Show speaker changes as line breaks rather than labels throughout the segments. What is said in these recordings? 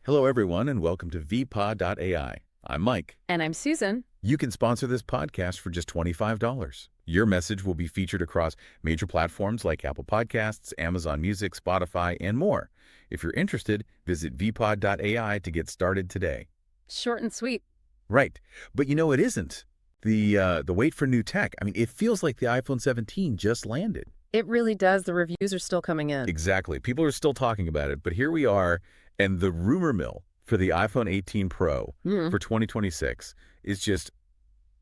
Hello, everyone, and welcome to VPOD.ai. I'm Mike.
And I'm Susan.
You can sponsor this podcast for just $25. Your message will be featured across major platforms like Apple Podcasts, Amazon Music, Spotify, and more. If you're interested, visit VPOD.ai to get started today.
Short and sweet.
Right. But you know, it isn't. The wait for new tech. I mean, it feels like the iPhone 17 just landed.
It really does. The reviews are still coming in.
Exactly. People are still talking about it, but here we are, and the rumor mill for the iPhone 18 Pro for 2026 is just,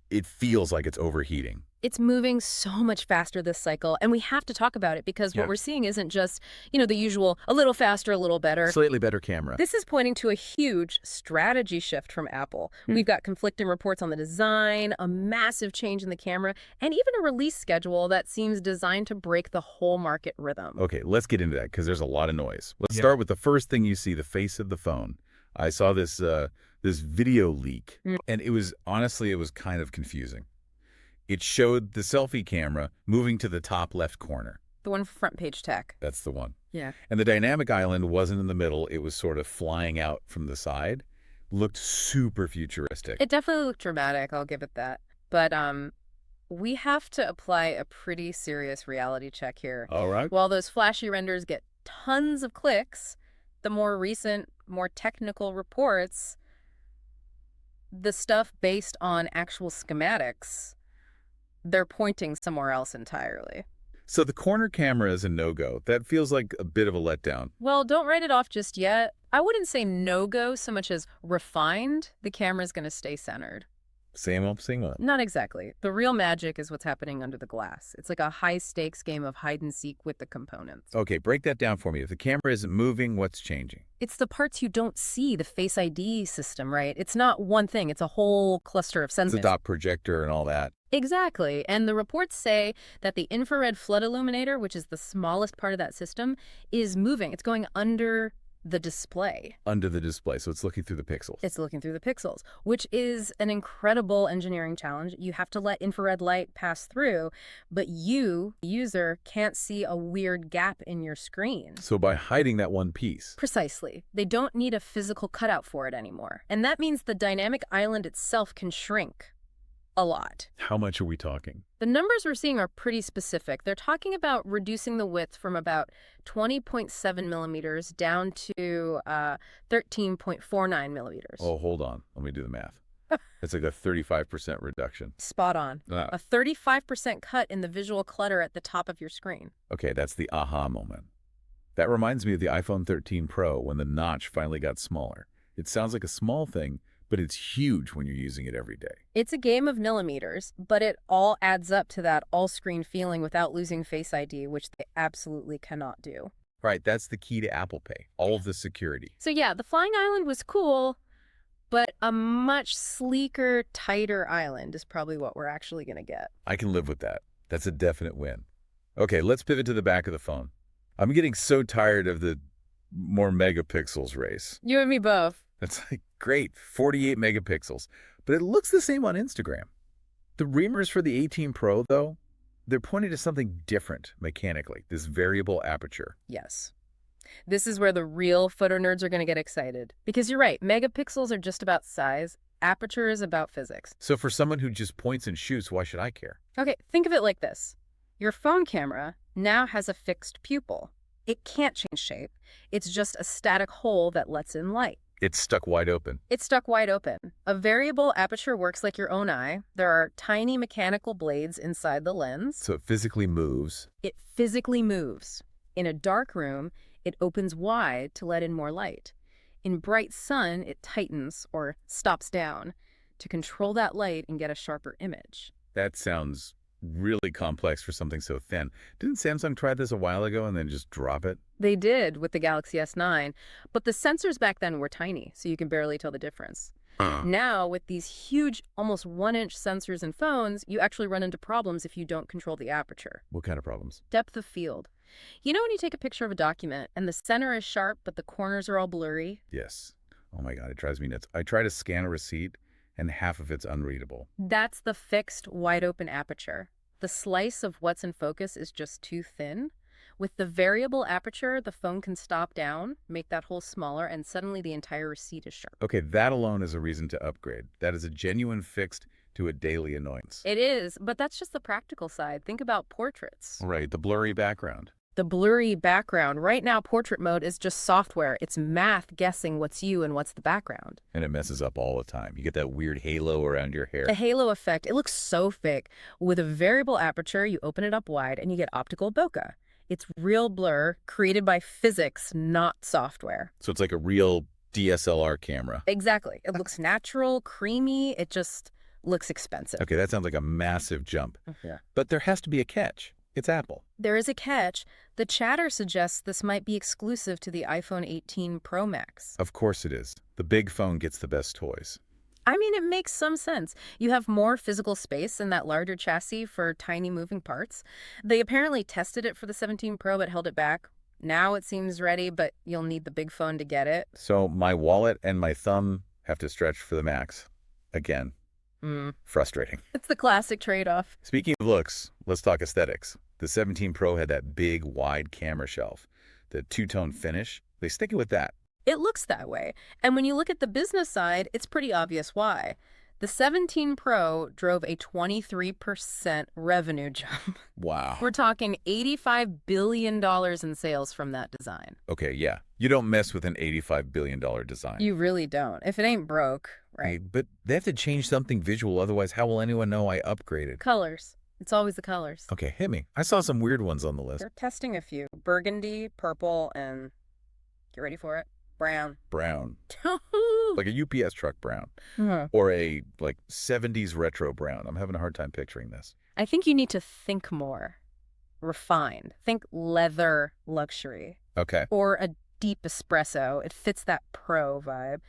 it feels like it's overheating.
It's moving so much faster this cycle, and we have to talk about it because what we're seeing isn't just, the usual a little faster, a little better.
Slightly better camera.
This is pointing to a huge strategy shift from Apple. We've got conflicting reports on the design, a massive change in the camera, and even a release schedule that seems designed to break the whole market rhythm.
Okay, let's get into that because there's a lot of noise. Let's start with the first thing you see, the face of the phone. I saw this video leak, and it was kind of confusing. It showed the selfie camera moving to the top left corner.
The one for front page tech.
That's the one.
Yeah.
And the dynamic island wasn't in the middle. It was sort of flying out from the side. Looked super futuristic.
It definitely looked dramatic, I'll give it that. But we have to apply a pretty serious reality check here.
All right.
While those flashy renders get tons of clicks, the more recent, more technical reports, the stuff based on actual schematics, they're pointing somewhere else entirely.
So the corner camera is a no-go. That feels like a bit of a letdown.
Well, don't write it off just yet. I wouldn't say no-go so much as refined. The camera's going to stay centered.
Same old, same old.
Not exactly. The real magic is what's happening under the glass. It's like a high-stakes game of hide-and-seek with the components.
Okay, break that down for me. If the camera isn't moving, what's changing?
It's the parts you don't see, the Face ID system, right? It's not one thing. It's a whole cluster of sensors.
The dot projector and all that.
Exactly. And the reports say that the infrared flood illuminator, which is the smallest part of that system, is moving. It's going under the display.
Under the display, so it's looking through the pixels.
It's looking through the pixels, which is an incredible engineering challenge. You have to let infrared light pass through, but you, the user, can't see a weird gap in your screen.
So by hiding that one piece.
Precisely. They don't need a physical cutout for it anymore. And that means the dynamic island itself can shrink a lot.
How much are we talking?
The numbers we're seeing are pretty specific. They're talking about reducing the width from about 20.7 millimeters down to 13.49 millimeters.
Oh, hold on. Let me do the math. It's like a 35% reduction.
Spot on. A 35% cut in the visual clutter at the top of your screen.
Okay, that's the aha moment. That reminds me of the iPhone 13 Pro when the notch finally got smaller. It sounds like a small thing, but it's huge when you're using it every day.
It's a game of millimeters, but it all adds up to that all-screen feeling without losing Face ID, which they absolutely cannot do.
Right, that's the key to Apple Pay, all of the security.
So yeah, the flying island was cool, but a much sleeker, tighter island is probably what we're actually going to get.
I can live with that. That's a definite win. Okay, let's pivot to the back of the phone. I'm getting so tired of the more megapixels race.
You and me both.
That's like great, 48 megapixels. But it looks the same on Instagram. The rumors for the 18 Pro, though, they're pointing to something different mechanically, this variable aperture.
Yes. This is where the real photo nerds are going to get excited. Because you're right, megapixels are just about size. Aperture is about physics.
So for someone who just points and shoots, why should I care?
Okay, think of it like this. Your phone camera now has a fixed pupil. It can't change shape. It's just a static hole that lets in light.
It's stuck wide open.
It's stuck wide open. A variable aperture works like your own eye. There are tiny mechanical blades inside the lens.
So it physically moves.
It physically moves. In a dark room, it opens wide to let in more light. In bright sun, it tightens or stops down to control that light and get a sharper image.
That sounds really complex for something so thin. Didn't Samsung try this a while ago and then just drop it?
They did with the Galaxy S9, but the sensors back then were tiny, so you can barely tell the difference. Now, with these huge, almost 1-inch sensors in phones, you actually run into problems if you don't control the aperture.
What kind of problems?
Depth of field. You know when you take a picture of a document and the center is sharp, but the corners are all blurry?
Yes. Oh my God, it drives me nuts. I try to scan a receipt and half of it's unreadable.
That's the fixed, wide-open aperture. The slice of what's in focus is just too thin. With the variable aperture, the phone can stop down, make that hole smaller, and suddenly the entire receipt is sharp.
Okay, that alone is a reason to upgrade. That is a genuine fix to a daily annoyance.
It is, but that's just the practical side. Think about portraits.
Right, the blurry background.
The blurry background. Right now, portrait mode is just software. It's math guessing what's you and what's the background.
And it messes up all the time. You get that weird halo around your hair.
The halo effect, it looks so fake. With a variable aperture, you open it up wide and you get optical bokeh. It's real blur created by physics, not software.
So it's like a real DSLR camera.
Exactly. It looks natural, creamy. It just looks expensive.
Okay, that sounds like a massive jump.
Yeah.
But there has to be a catch. It's Apple.
There is a catch. The chatter suggests this might be exclusive to the iPhone 18 Pro Max.
Of course it is. The big phone gets the best toys.
I mean, it makes some sense. You have more physical space in that larger chassis for tiny moving parts. They apparently tested it for the 17 Pro but held it back. Now it seems ready, but you'll need the big phone to get it.
So my wallet and my thumb have to stretch for the Max. Again. Frustrating.
It's the classic trade-off.
Speaking of looks, let's talk aesthetics. The 17 Pro had that big, wide camera shelf. The two-tone finish, they stick it with that.
It looks that way. And when you look at the business side, it's pretty obvious why. The 17 Pro drove a 23% revenue jump.
Wow.
We're talking $85 billion in sales from that design.
Okay, yeah. You don't mess with an $85 billion design.
You really don't. If it ain't broke, right?
But they have to change something visual, otherwise how will anyone know I upgraded?
Colors. It's always the colors.
Okay, hit me. I saw some weird ones on the list.
They're testing a few. Burgundy, purple, and get ready for it. Brown.
Brown. Like a UPS truck brown.
Uh-huh.
Or a, 70s retro brown. I'm having a hard time picturing this.
I think you need to think more. Refined. Think leather luxury.
Okay.
Or a deep espresso. It fits that pro vibe.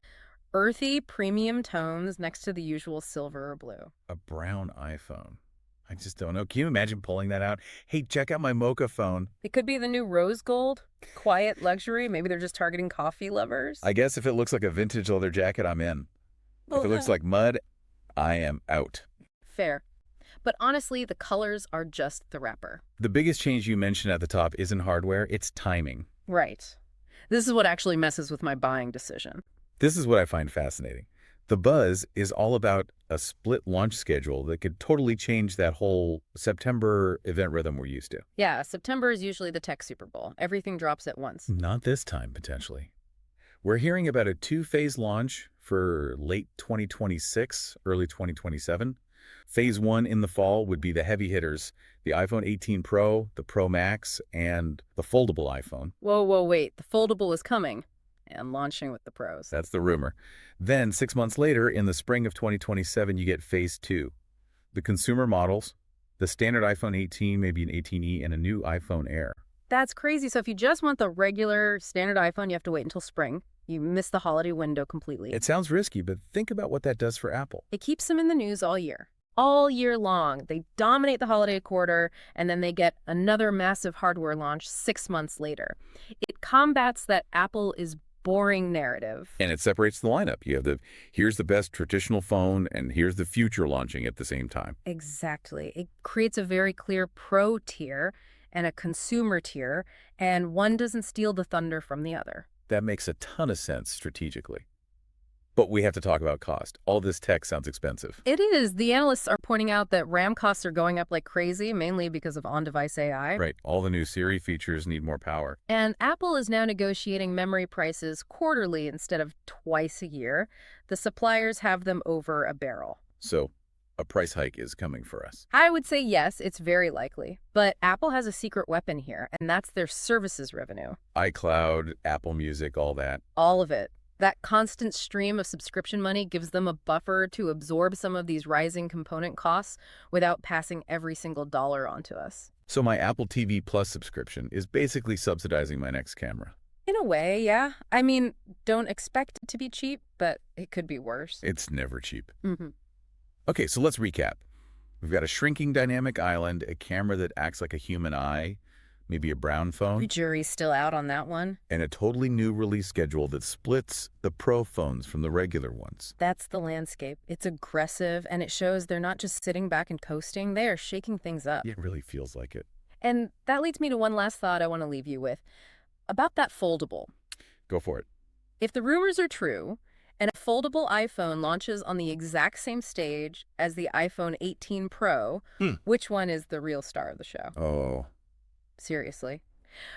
Earthy, premium tones next to the usual silver or blue.
A brown iPhone. I just don't know. Can you imagine pulling that out? Hey, check out my mocha phone.
It could be the new rose gold. Quiet luxury. Maybe they're just targeting coffee lovers.
I guess if it looks like a vintage leather jacket, I'm in. If it looks like mud, I am out.
Fair. But honestly, the colors are just the wrapper.
The biggest change you mentioned at the top isn't hardware, it's timing.
Right. This is what actually messes with my buying decision.
This is what I find fascinating. The buzz is all about a split launch schedule that could totally change that whole September event rhythm we're used to.
Yeah, September is usually the tech Super Bowl. Everything drops at once.
Not this time, potentially. We're hearing about a two-phase launch for late 2026, early 2027. Phase 1 in the fall would be the heavy hitters, the iPhone 18 Pro, the Pro Max, and the foldable iPhone.
Whoa, wait. The foldable is coming and launching with the pros.
That's the rumor. Then, 6 months later, in the spring of 2027, you get Phase 2. The consumer models, the standard iPhone 18, maybe an 18e, and a new iPhone Air.
That's crazy. So if you just want the regular standard iPhone, you have to wait until spring. You miss the holiday window completely.
It sounds risky, but think about what that does for Apple.
It keeps them in the news all year. All year long. They dominate the holiday quarter, and then they get another massive hardware launch 6 months later. It combats that Apple is boring narrative.
And it separates the lineup. You have here's the best traditional phone, and here's the future launching at the same time.
Exactly. It creates a very clear pro tier and a consumer tier, and one doesn't steal the thunder from the other.
That makes a ton of sense strategically. But we have to talk about cost. All this tech sounds expensive.
It is. The analysts are pointing out that RAM costs are going up like crazy, mainly because of on-device AI.
Right. All the new Siri features need more power.
And Apple is now negotiating memory prices quarterly instead of twice a year. The suppliers have them over a barrel.
So a price hike is coming for us.
I would say yes, it's very likely. But Apple has a secret weapon here, and that's their services revenue.
iCloud, Apple Music, all that.
All of it. That constant stream of subscription money gives them a buffer to absorb some of these rising component costs without passing every single dollar onto us.
So my Apple TV Plus subscription is basically subsidizing my next camera.
In a way, yeah. I mean, don't expect it to be cheap, but it could be worse.
It's never cheap.
Mm-hmm.
Okay, so let's recap. We've got a shrinking dynamic island, a camera that acts like a human eye, maybe a brown phone,
The jury's still out on that one.
and a totally new release schedule that splits the Pro phones from the regular ones.
That's the landscape. It's aggressive, and it shows they're not just sitting back and coasting. They are shaking things up.
It really feels like it.
And that leads me to one last thought I want to leave you with about that foldable.
Go for it.
If the rumors are true, and a foldable iPhone launches on the exact same stage as the iPhone 18 Pro, which one is the real star of the show?
Oh,
Seriously.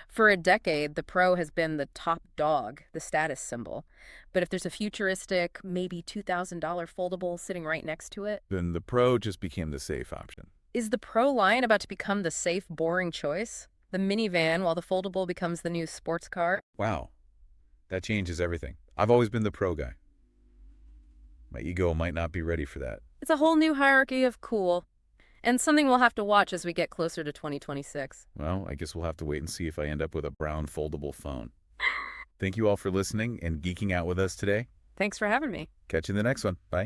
For a decade, the Pro has been the top dog, the status symbol. But if there's a futuristic, maybe $2,000 foldable sitting right next to it,
then the Pro just became the safe option.
is the Pro line about to become the safe, boring choice? The minivan, while the foldable becomes the new sports car?
Wow, that changes everything. I've always been the Pro guy. My ego might not be ready for that.
It's a whole new hierarchy of cool. And something we'll have to watch as we get closer to 2026.
Well, I guess we'll have to wait and see if I end up with a brown foldable phone. Thank you all for listening and geeking out with us today.
Thanks for having me.
Catch you in the next one. Bye.